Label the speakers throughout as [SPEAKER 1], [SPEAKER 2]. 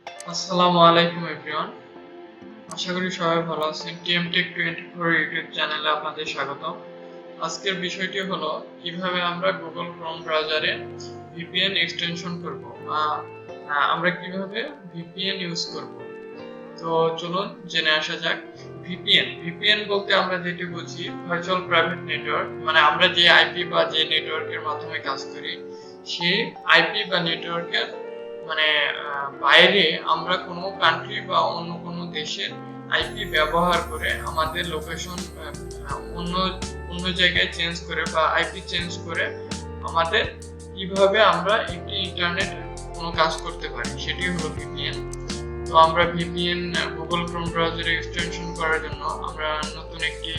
[SPEAKER 1] আসসালামু আলাইকুম এভরিওয়ান। আশা করি সবাই ভালো আছেন। টিএমটেক 24 ইউটিউব চ্যানেলে আপনাদের স্বাগতম। আজকের বিষয়টি হলো কিভাবে আমরা Google Chrome ব্রাউজারে VPN এক্সটেনশন করব বা আমরা কিভাবে VPN ইউজ করব। তো চলুন জেনে আসা যাক। VPN বলতে আমরা যেটি বুঝি ভার্চুয়াল প্রাইভেট নেটওয়ার্ক, মানে আমরা যে আইপি বা যে নেটওয়ার্কের মাধ্যমে কাজ করি সেই আইপি বা নেটওয়ার্কের মানে বাইরে আমরা কোনো কান্ট্রি বা অন্য কোনো দেশের আইপি ব্যবহার করে আমাদের লোকেশন অন্য অন্য জায়গায় চেঞ্জ করে বা আইপি চেঞ্জ করে আমাদের কিভাবে আমরা একটি ইন্টারনেট কোনো কাজ করতে পারি সেটি হলো VPN। তো আমরা VPN Google Chrome ব্রাউজারে এক্সটেনশন করার জন্য আমরা নতুন একটি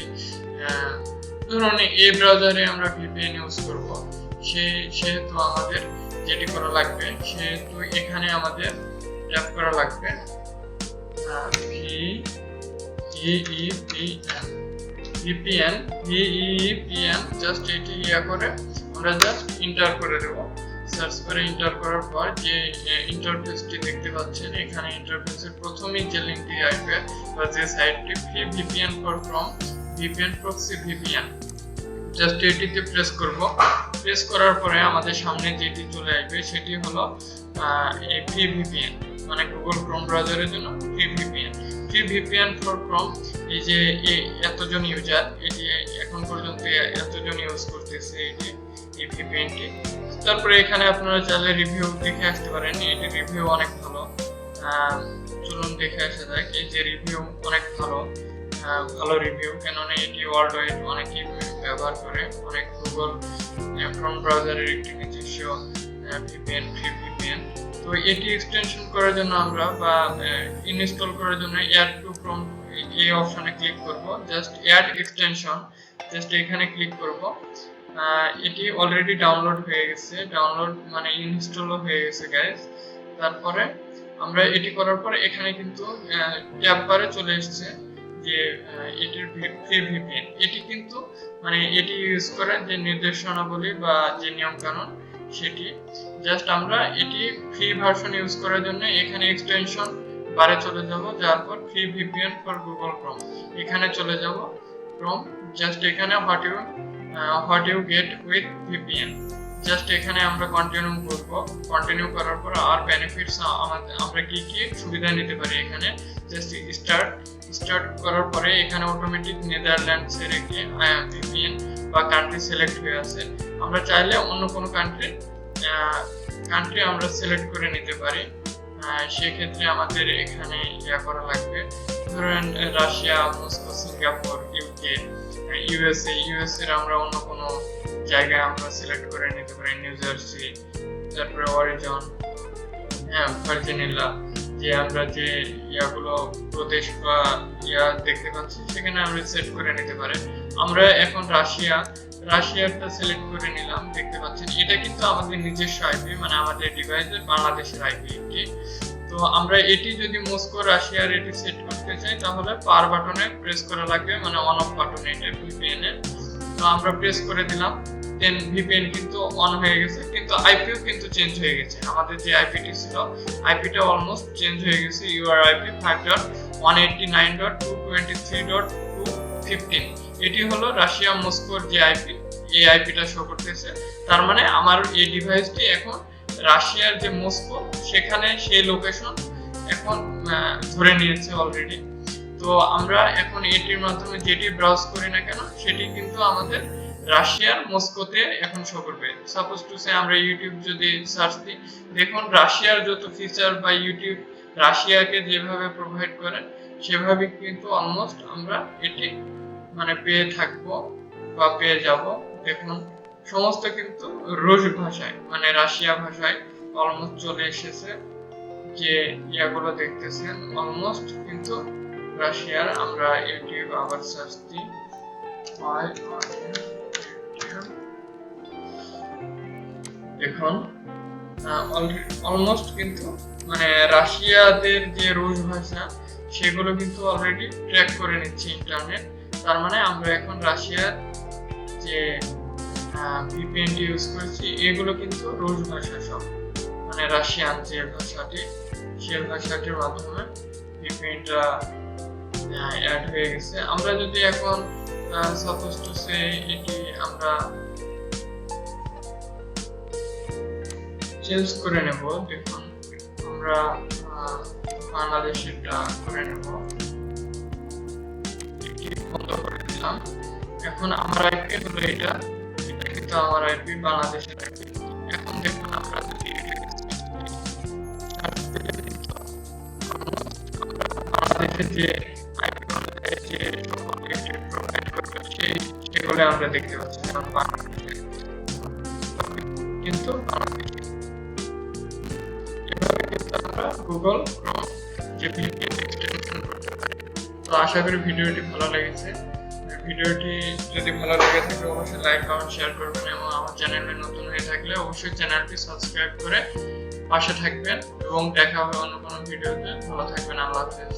[SPEAKER 1] ধরুন এই ব্রাউজারে আমরা VPN ইউজ করব, সেহেতু আমাদের যেটি করা লাগবে সেহেতু এখানে আমাদের ট্যাপ করা লাগবে VPN জাস্ট এটি করে আমরা জাস্ট এন্টার করে দেব। সার্চ করে এন্টার করার পর যে ইন্টারফেসটি দেখতে পাচ্ছেন, এখানে ইন্টারফেসের প্রথমেই যে লিঙ্কটি আসবে বা যে সাইটটি VPN for Chrome VPN proxy VPN, just এটিতে প্রেস করব। প্রেস করার পরে আমাদের সামনে যেটি চলে আসবে সেটি হলো এই ফ্রি VPN, মানে Google Chrome ব্রাউজারের জন্য ফ্রি VPN ফর ক্রোম। এই যে এতজন ইউজার, এটি এখন পর্যন্ত এতজন ইউজ করতেছে এই VPNটি। তারপরে এখানে আপনারা চাইলে রিভিউ দেখে আসতে পারেন, এটি রিভিউ অনেক ভালো। চলুন দেখে আসা যাক। এই যে রিভিউ অনেক ভালো রিভিউ, কেননা এটি ওয়ার্ল্ড ওয়াইড অনেকেই ব্যবহার করে। অনেক গুগল ক্রোম ব্রাউজারের একটি নিজস্ব VPN ফ্রি VPN। তো এটি এক্সটেনশন করার জন্য আমরা বা ইনস্টল করার জন্য অ্যাড টু ক্রোম এই অপশনে ক্লিক করব। জাস্ট অ্যাড এক্সটেনশন, জাস্ট এখানে ক্লিক করব। এটি অলরেডি ডাউনলোড হয়ে গেছে, ডাউনলোড মানে ইনস্টলও হয়ে গেছে গাইস। তারপরে আমরা এটি করার পর এখানে কিন্তু ট্যাব বারে চলে এসেছে যে এটির ফ্রি VPN। এটি কিন্তু মানে এটি ইউজ করার যে নির্দেশনাবলী বা যে নিয়ম কানুন সেটি জাস্ট আমরা এটি ফ্রি ভার্সন ইউজ করার জন্য এখানে এক্সটেনশন বারে চলে যাব, যার পর free VPN for Google Chrome এখানে চলে যাব। ক্রোম জাস্ট এখানে what you get with VPN, just এখানে আমরা কন্টিনিউ করব। কন্টিনিউ করার পর আর বেনিফিটস আমরা কি কি সুবিধা নিতে পারি এখানে জাস্ট স্টার্ট করার পরে এখানে অটোমেটিক নেদারল্যান্ডস এর একটি VPN বা কান্ট্রি সিলেক্ট হয়ে আছে। আমরা চাইলে অন্য কোনো কান্ট্রি আমরা সিলেক্ট করে নিতে পারি। সেক্ষেত্রে আমাদের এখানে করা লাগবে, ধরেন Russia, Moscow, Singapore, UK, USA আমরা অন্য কোনো জায়গায় আমরা সিলেক্ট করে নিতে পারি, নিউ জার্সি, তারপরে অরিজন, ভার্জিনিয়া, যে আমরা যে প্রদেশ বা দেখতে পাচ্ছি সেখানে আমরা সেট করে নিতে পারি। আমরা এখন রাশিয়াটা সিলেক্ট করে নিলাম, দেখতে পাচ্ছেন এটা কিন্তু আমাদের নিজস্ব আইপি, মানে আমাদের ডিভাইসের বাংলাদেশের আইপি এটি। তো আমরা এটি যদি মস্কো রাশিয়ার এটি সেট করতে চাই তাহলে পাওয়ার বাটনে প্রেস করা লাগবে, মানে অন অফ বাটনে এটা VPN এর। তো আমরা প্রেস করে দিলাম, দেন VPN কিন্তু অন হয়ে গেছে, কিন্তু আইপিও কিন্তু চেঞ্জ হয়ে গেছে। আমাদের যে আইপিটি ছিল আইপিটা অলমোস্ট চেঞ্জ হয়ে গেছে। ইউআর আইপি 5.189.223.215, এটি হলো রাশিয়া মস্কোর যে আইপি, এই আইপিটা শো করতেছে। তার মানে আমার এই ডিভাইসটি এখন রাশিয়ার যে মস্কো সেখানে সেই লোকেশন এখন ধরে নিয়েছে অলরেডি। তো আমরা এখন এটির মাধ্যমে যেটি ব্রাউজ করি না কেন সেটি কিন্তু আমাদের রাশিয়ার মস্কোতে এখন শো করবে। সাপোজ টু সে আমরা ইউটিউব যদি সার্চ দিই, দেখুন রাশিয়ার যত ফিচার বা ইউটিউব রাশিয়াকে যেভাবে প্রোভাইড করে সেভাবে কিন্তু অলমোস্ট আমরা এটি মানে পেয়ে থাকবো বা পেয়ে যাব। দেখুন সমস্ত কিন্তু রুশ ভাষায়, মানে রাশিয়া ভাষায় অলমোস্ট চলে এসেছে। যে ইয়াগুলো দেখতেছেন অলমোস্ট কিন্তু রাশিয়ার। আমরা ইউটিউব আবার সার্চ দিই, দেখুন অলমোস্ট কিন্তু মানে রাশিয়াদের যে রুশ ভাষা সেগুলো কিন্তু অলরেডি ট্র্যাক করে নিচ্ছে ইন্টারনেট। তার মানে আমরা এখন রাশিয়ার যে VPN ইউজ করছি এগুলো কিন্তু রুশ ভাষা সব, মানে রাশিয়ান যে ভাষাটি, সেই ভাষাটির মাধ্যমে ভিপিএনটা অ্যাড হয়ে গেছে। আমরা যদি এখন সাপোজ টু সে এটি আমরা চেঞ্জ করে নেব, দেখুন আমরা বাংলাদেশেরটা করে নেব, এটি বন্ধ করে দিলাম। এখন আমার আইপি হলো এটা কিন্তু আমার আইপি বাংলাদেশের আইপি। এখন দেখুন আমরা যদি বাংলাদেশের যে আইপি অনুযায়ী যে সকল প্রোভাইড করবে সেগুলো আমরা দেখতে পাচ্ছি, যেমন বাংলাদেশে কিন্তু বাংলাদেশে। এভাবে কিন্তু আমরা গুগল ক্রোম যে VPN এক্সটেনশন করতে পারি। তো আশা করি ভিডিওটি ভালো লেগেছে। ভিডিওটি যদি ভালো লেগে থাকে অবশ্যই লাইক কমেন্ট শেয়ার করবেন, এবং আমার চ্যানেলে নতুন হয়ে থাকলে অবশ্যই চ্যানেলটি সাবস্ক্রাইব করে পাশে থাকবেন, এবং দেখা হবে অন্য কোনো ভিডিওতে। ভালো থাকবেন, আল্লাহ হাফেজ।